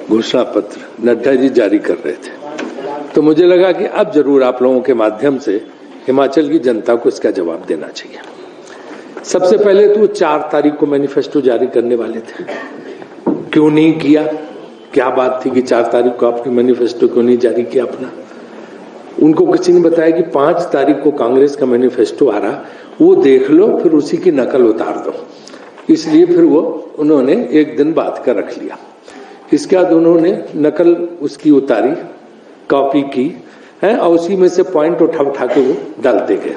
घोषणा पत्र नड्डा जी जारी कर रहे थे, तो मुझे लगा कि अब जरूर आप लोगों के माध्यम से हिमाचल की जनता को इसका जवाब देना चाहिए। सबसे पहले तो 4 तारीख को मैनिफेस्टो जारी करने वाले थे, क्यों नहीं किया? क्या बात थी कि 4 तारीख को आपने मैनिफेस्टो क्यों नहीं जारी किया अपना? उनको किसी ने बताया कि 5 तारीख को कांग्रेस का मैनिफेस्टो आ रहा, वो देख लो, फिर उसी की नकल उतार दो। इसलिए फिर वो उन्होंने एक दिन बाद का रख लिया। इसके बाद उन्होंने नकल उसकी उतारी, कॉपी की है, और उसी में से पॉइंट उठा के वो डालते गए।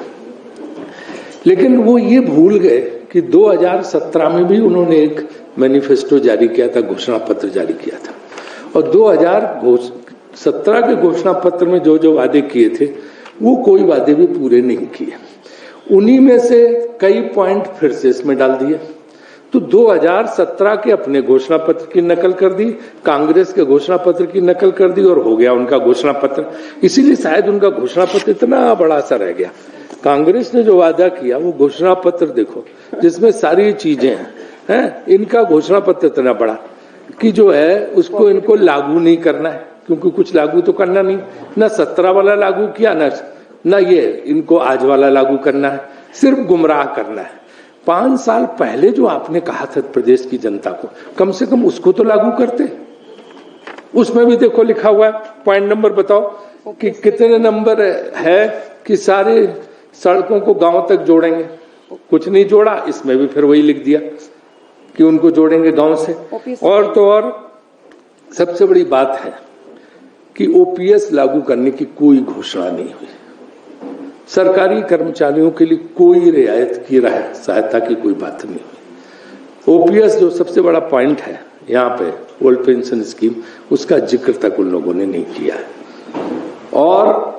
लेकिन वो ये भूल गए कि 2017 में भी उन्होंने एक मैनिफेस्टो जारी किया था, घोषणा पत्र जारी किया था, और 2017 के घोषणा पत्र में जो जो वादे किए थे वो कोई वादे भी पूरे नहीं किए। उन्हीं में से कई पॉइंट फिर से इसमें डाल दिए। तो 2017 के अपने घोषणा पत्र की नकल कर दी, कांग्रेस के घोषणा पत्र की नकल कर दी, और हो गया उनका घोषणा पत्र। इसीलिए शायद उनका घोषणा पत्र इतना बड़ा सा रह गया। कांग्रेस ने जो वादा किया वो घोषणा पत्र देखो, जिसमें सारी चीजें हैं, इनका घोषणा पत्र इतना बड़ा कि जो है उसको इनको लागू नहीं करना है, क्योंकि कुछ लागू तो करना नहीं, ना 17 वाला लागू किया, ना ये इनको आज वाला लागू करना है, सिर्फ गुमराह करना है। 5 साल पहले जो आपने कहा था प्रदेश की जनता को, कम से कम उसको तो लागू करते। उसमें भी देखो लिखा हुआ है, पॉइंट नंबर बताओ कि कितने नंबर है कि सारे सड़कों को गांव तक जोड़ेंगे। कुछ नहीं जोड़ा, इसमें भी फिर वही लिख दिया कि उनको जोड़ेंगे गांव से। और तो और सबसे बड़ी बात है कि ओपीएस लागू करने की कोई घोषणा नहीं हुई। सरकारी कर्मचारियों के लिए कोई रियायत की सहायता की कोई बात नहीं हुई। ओपीएस जो सबसे बड़ा पॉइंट है यहाँ पे, ओल्ड पेंशन स्कीम, उसका जिक्र तक उन लोगों ने नहीं किया है। और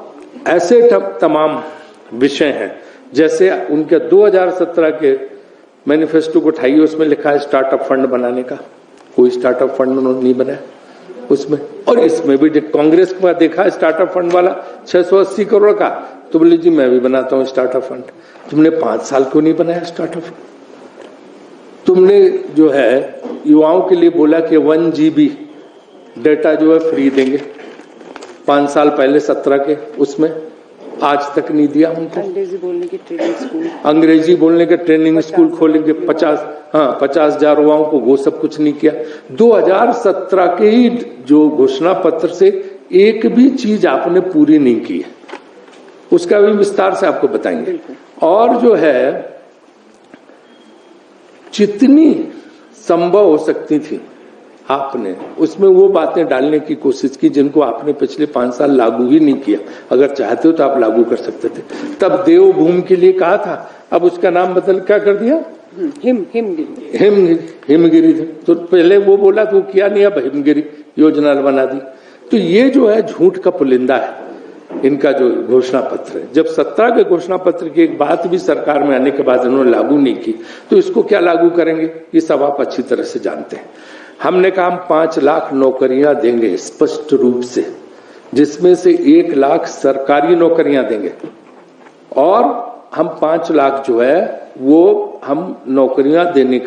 ऐसे तमाम विषय हैं, जैसे उनके 2017 के मैनिफेस्टो को उठाइए, उसमें लिखा है स्टार्टअप फंड बनाने का। कोई स्टार्टअप फंड उन्होंने नहीं बनाया उसमें। और इसमें भी कांग्रेस को देखा स्टार्टअप फंड वाला 680 करोड़ का, तो बोले जी मैं भी बनाता हूं स्टार्टअप फंड। तुमने 5 साल क्यों नहीं बनाया स्टार्टअप फंड? तुमने जो है युवाओं के लिए बोला कि 1 GB डेटा जो है फ्री देंगे, 5 साल पहले 17 के, उसमें आज तक नहीं दिया उनको। अंग्रेजी बोलने के ट्रेनिंग स्कूल खोलेंगे, 50,000 युवाओं को, वो सब कुछ नहीं किया। 2017 के ही जो घोषणा पत्र से एक भी चीज आपने पूरी नहीं की है, उसका भी विस्तार से आपको बताएंगे। और जो है जितनी संभव हो सकती थी आपने उसमें वो बातें डालने की कोशिश की जिनको आपने पिछले 5 साल लागू ही नहीं किया। अगर चाहते हो तो आप लागू कर सकते थे। तब देवभूमि के लिए कहा था, अब उसका नाम बदल क्या कर दिया? हिमगिरी। तो पहले वो बोला तो किया नहीं, अब हिमगिरी योजना बना दी। तो ये जो है झूठ का पुलिंदा है इनका जो घोषणा पत्र है। जब 17 के घोषणा पत्र की एक बात भी सरकार में आने के बाद इन्होंने लागू नहीं की, तो इसको क्या लागू करेंगे? ये सब आप अच्छी तरह से जानते हैं। हमने कहा हम 5 लाख नौकरियां देंगे स्पष्ट रूप से, जिसमें से 1 लाख सरकारी नौकरियां देंगे, और हम 5 लाख जो है वो हम नौकरियां देने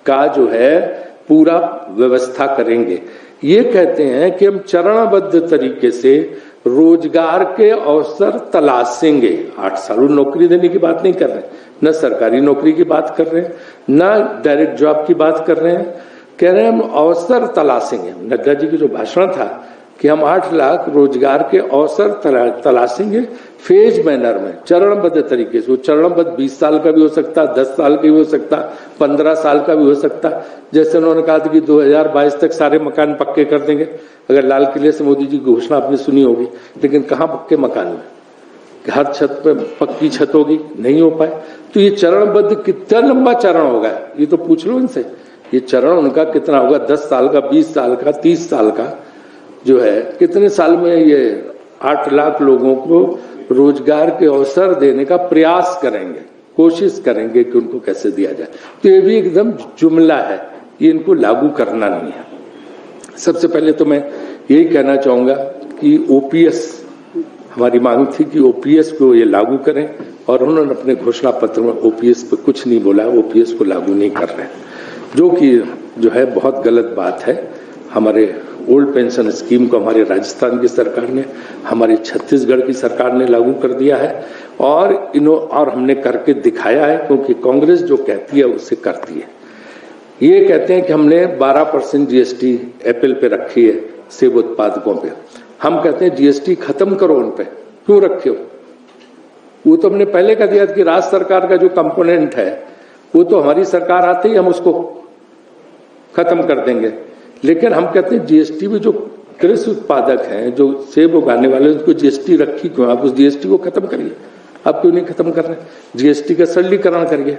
का जो है पूरा व्यवस्था करेंगे। ये कहते हैं कि हम चरणबद्ध तरीके से रोजगार के अवसर तलाशेंगे। 8 साल नौकरी देने की बात नहीं कर रहे, न सरकारी नौकरी की बात कर रहे हैं, न डायरेक्ट जॉब की बात कर रहे हैं। कह रहे हैं हम अवसर तलाशेंगे। नड्डा जी की जो भाषण था कि हम 8 लाख रोजगार के अवसर तलाशेंगे फेज मैनर में, चरणबद्ध तरीके से। वो चरणबद्ध 20 साल का भी हो सकता, 10 साल का भी हो सकता, 15 साल का भी हो सकता। जैसे उन्होंने कहा था कि 2022 तक सारे मकान पक्के कर देंगे। अगर लाल किले से मोदी जी की घोषणा आपने सुनी होगी, लेकिन कहाँ पक्के मकान में? हर छत पे पक्की छत होगी, नहीं हो पाए। तो ये चरणबद्ध कितना लंबा चरण होगा, ये तो पूछ लो इनसे। ये चरण उनका कितना होगा? 10 साल का, 20 साल का, 30 साल का जो है, कितने साल में ये 8 लाख लोगों को रोजगार के अवसर देने का प्रयास करेंगे, कोशिश करेंगे कि उनको कैसे दिया जाए। तो ये भी एकदम जुमला है, ये इनको लागू करना नहीं है। सबसे पहले तो मैं यही कहना चाहूंगा कि ओपीएस, हमारी मांग थी कि ओपीएस को ये लागू करें, और उन्होंने अपने घोषणा पत्र में ओपीएस पे कुछ नहीं बोला, ओपीएस को लागू नहीं कर रहे, जो कि जो है बहुत गलत बात है। हमारे ओल्ड पेंशन स्कीम को हमारे राजस्थान की सरकार ने, हमारी छत्तीसगढ़ की सरकार ने लागू कर दिया है और हमने करके दिखाया है, क्योंकि कांग्रेस जो कहती है उसे करती है। ये कहते हैं कि हमने 12% जीएसटी एप्पल पे रखी है, सेब उत्पादकों पे। हम कहते हैं जीएसटी खत्म करो उन पे, क्यों रखे हो? वो तो हमने पहले कह दिया कि राज्य सरकार का जो कंपोनेंट है वो तो हमारी सरकार आते ही हम उसको खत्म कर देंगे। लेकिन हम कहते हैं जीएसटी भी जो कृषि उत्पादक हैं, जो सेब उगाने वाले, उनको जीएसटी रखी क्यों? आप उस जीएसटी को खत्म करिए। आप क्यों नहीं खत्म कर रहे? जीएसटी का सरलीकरण करिए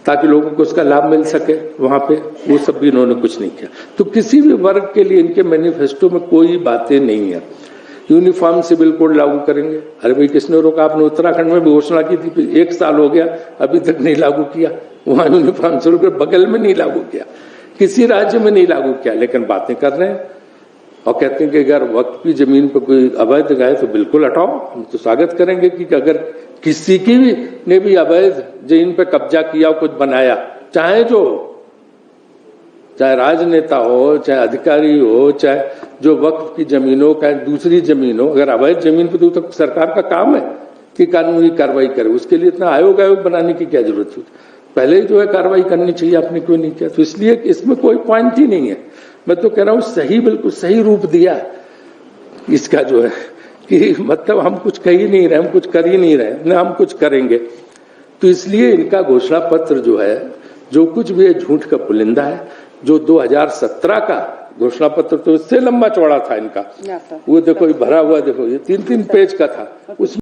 ताकि लोगों को उसका लाभ मिल सके। वहां पे वो सब भी इन्होंने कुछ नहीं किया। तो किसी भी वर्ग के लिए इनके मैनिफेस्टो में कोई बातें नहीं है। यूनिफॉर्म सिविल कोड लागू करेंगे। अरे भाई किसने रोका? आपने उत्तराखंड में भी घोषणा की थी, 1 साल हो गया अभी तक नहीं लागू किया। वहां यूनिफॉर्म सिविल कोड बगल में नहीं लागू किया, किसी राज्य में नहीं लागू किया, लेकिन बातें कर रहे हैं और कहते हैं कि अगर वक्त की जमीन पर कोई अवैध गाय तो बिल्कुल हटाओ। हम तो स्वागत करेंगे कि अगर किसी की भी ने भी अवैध जमीन पर कब्जा किया, कुछ बनाया, चाहे राजनेता हो, चाहे अधिकारी हो, चाहे जो वक्फ की जमीन हो, चाहे दूसरी जमीन हो, अगर अवैध जमीन पर तो सरकार का काम है कि कानूनी कार्रवाई करे। उसके लिए इतना आयोग बनाने की क्या जरूरत थी? पहले ही जो है कार्रवाई करनी चाहिए, आपने क्यों नहीं किया? तो इसलिए इसमें कोई पॉइंट ही नहीं है। मैं तो कह रहा हूं सही, बिल्कुल सही रूप दिया इसका जो है कि मतलब हम कुछ कह ही नहीं रहे, हम कुछ कर ही नहीं रहे, न हम कुछ करेंगे। तो इसलिए इनका घोषणा पत्र जो है, जो कुछ भी है झूठ का पुलिंदा है। जो 2017 का घोषणा पत्र तो इससे लंबा चौड़ा था इनका, वो देखो भरा हुआ, देखो ये 3-3 पेज का था। उस